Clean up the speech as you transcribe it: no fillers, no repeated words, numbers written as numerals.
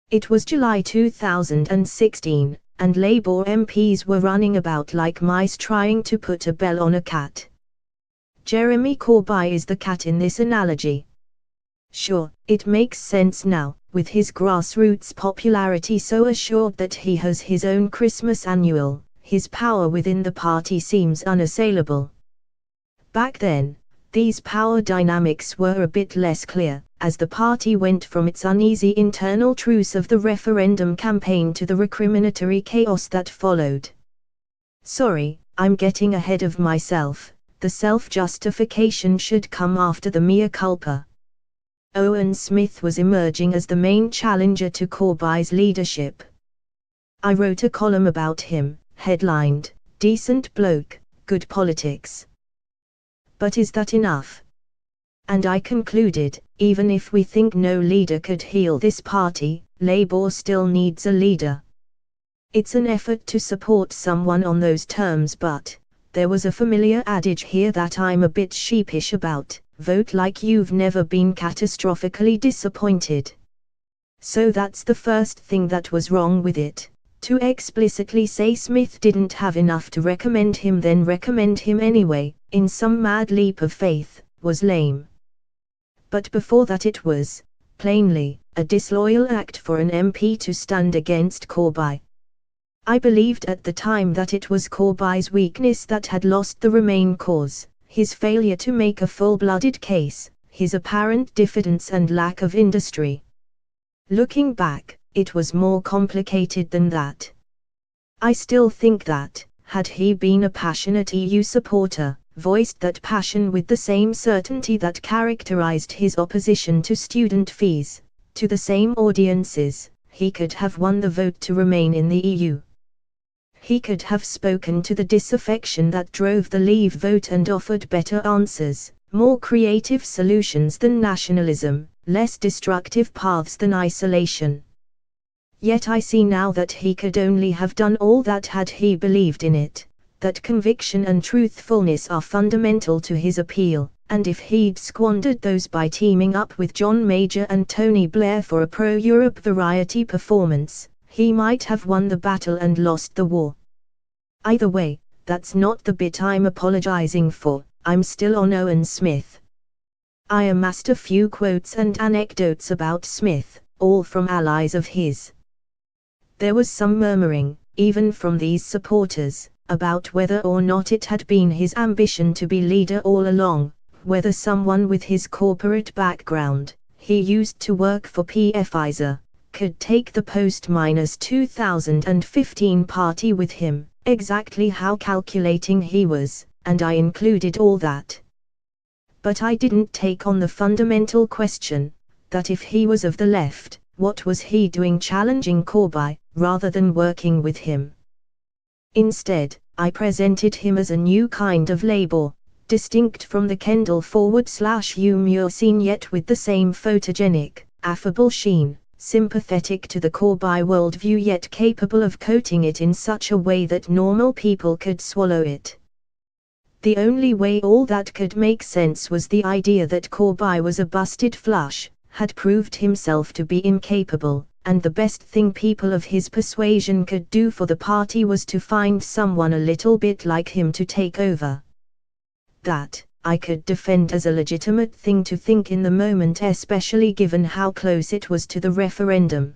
It was July 2016, and Labour MPs were running about like mice trying to put a bell on a cat. Jeremy Corbyn is the cat in this analogy. Sure, it makes sense now, with his grassroots popularity so assured that he has his own Christmas annual, his power within the party seems unassailable. Back then, these power dynamics were a bit less clear, as the party went from its uneasy internal truce of the referendum campaign to the recriminatory chaos that followed. Sorry, I'm getting ahead of myself, the self-justification should come after the mea culpa. Owen Smith was emerging as the main challenger to Corbyn's leadership. I wrote a column about him, headlined, "Decent Bloke, Good Politics." But is that enough? And I concluded, even if we think no leader could heal this party, Labour still needs a leader. It's an effort to support someone on those terms, but there was a familiar adage here that I'm a bit sheepish about: vote like you've never been catastrophically disappointed. So that's the first thing that was wrong with it. To explicitly say Smith didn't have enough to recommend him, then recommend him anyway, in some mad leap of faith, was lame. But before that it was, plainly, a disloyal act for an MP to stand against Corbyn. I believed at the time that it was Corbyn's weakness that had lost the Remain cause, his failure to make a full-blooded case, his apparent diffidence and lack of industry. Looking back, it was more complicated than that. I still think that, had he been a passionate EU supporter, voiced that passion with the same certainty that characterized his opposition to student fees, to the same audiences, he could have won the vote to remain in the EU. He could have spoken to the disaffection that drove the Leave vote and offered better answers, more creative solutions than nationalism, less destructive paths than isolation. Yet I see now that he could only have done all that had he believed in it, that conviction and truthfulness are fundamental to his appeal, and if he'd squandered those by teaming up with John Major and Tony Blair for a pro-Europe variety performance, he might have won the battle and lost the war. Either way, that's not the bit I'm apologizing for. I'm still on Owen Smith. I amassed a few quotes and anecdotes about Smith, all from allies of his. There was some murmuring, even from these supporters, about whether or not it had been his ambition to be leader all along, whether someone with his corporate background, he used to work for Pfizer, could take the post-2015 party with him, exactly how calculating he was, and I included all that. But I didn't take on the fundamental question, that if he was of the left, what was he doing challenging Corbyn, rather than working with him? Instead, I presented him as a new kind of Labour, distinct from the Kendall /Hume scene, yet with the same photogenic, affable sheen, sympathetic to the Corbyn worldview yet capable of coating it in such a way that normal people could swallow it. The only way all that could make sense was the idea that Corbyn was a busted flush, had proved himself to be incapable, and the best thing people of his persuasion could do for the party was to find someone a little bit like him to take over. That, I could defend as a legitimate thing to think in the moment, especially given how close it was to the referendum.